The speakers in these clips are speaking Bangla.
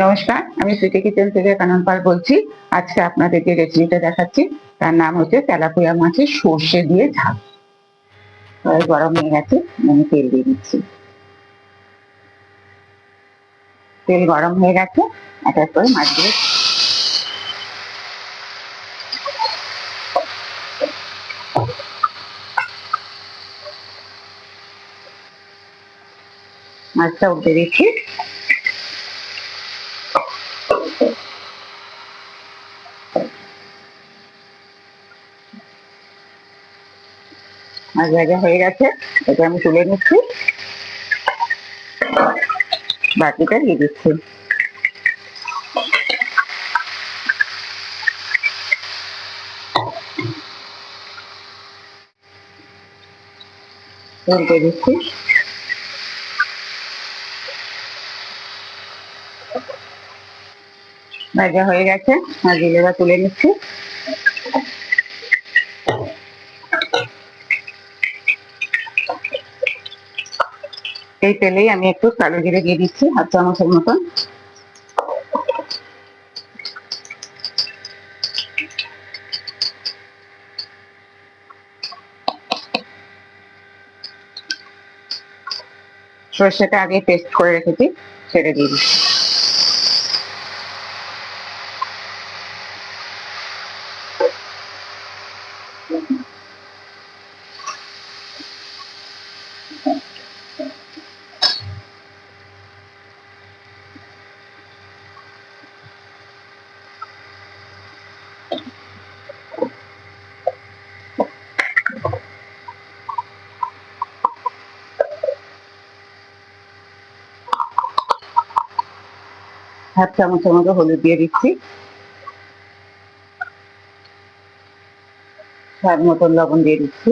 নমস্কার, আমি সুইটি কিচেন থেকে কানন পাল বলছি। আজকে আপনাদের যে রেসিপিটা দেখাচ্ছি তার নাম হচ্ছে তেলাপিয়া মাছের সর্ষে দিয়ে ঝাল। কড়াই গরম হয়ে গেছে, আমি তেল দিয়ে দিচ্ছি। তেল গরম হয়ে গেছে, এক এক করে মাছগুলো মাছটা উল্টে দিচ্ছি। মাছ ভাজা হয়ে গেছে, এটা আমি তুলে নিচ্ছি, বাকিটা দিয়ে দিচ্ছি। উল্টে দিচ্ছি। ভাজা হয়ে গেছে, মাছগুলো এবার তুলে নিচ্ছি। এই তেলেই আমি একটু কালো জিরে দিয়ে দিচ্ছি, 1/2 চামচের মতন। সর্ষেটা আগে পেস্ট করে রেখেছি, সেটা দিয়ে দিচ্ছি। হাফ চামচের মতো হলুদ দিয়ে দিচ্ছি, স্বাদ মতন লবণ দিয়ে দিচ্ছি,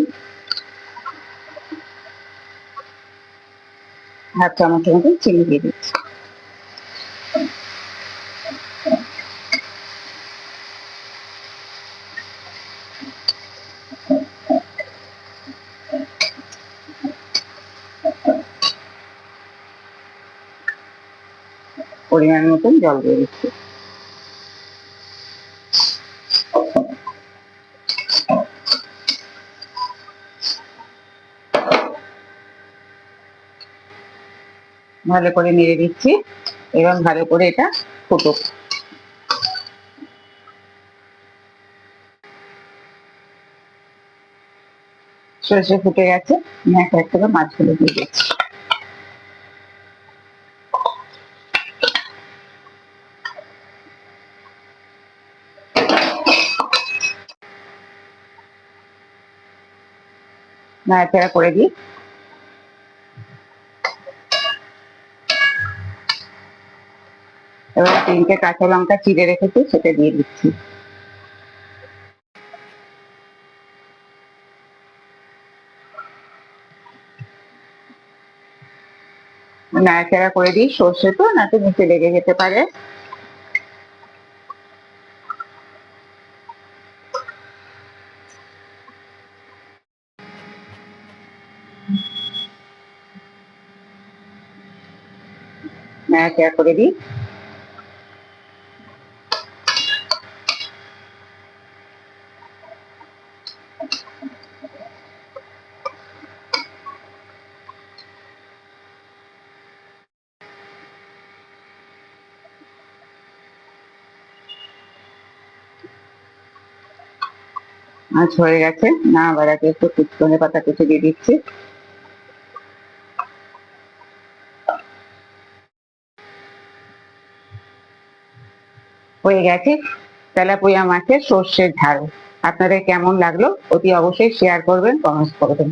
হাফ চামচের মতো চিনি দিয়ে দিচ্ছি। পরিমাণ মতন জল দিয়ে দিচ্ছি। ভালো করে নেড়ে দিচ্ছি এবং ভালো করে এটা ফুটুক। সর্ষে ফুটে গেছে, আমি এক এক করে মাছগুলো দিয়ে দিচ্ছি। নাড়াচাড়া করে দিই। এবার 3টে কাঁচা লঙ্কা চিড়ে রেখেছি, সেটা দিয়ে দিচ্ছি। নাড়াচাড়া করে দিই, সর্ষে তো নাতে নিচে লেগে যেতে পারে। নাড়াচাড়া করে দিই। মাছ হয়ে গেছে, না বাড়াতে একটু ধনে পাতা কুচি দিয়ে দিচ্ছি। হয়ে গেছে তেলাপিয়া মাছের সর্ষের ঝাল। আপনাদের কেমন লাগলো অতি অবশ্যই শেয়ার করবেন, কমেন্টস করবেন।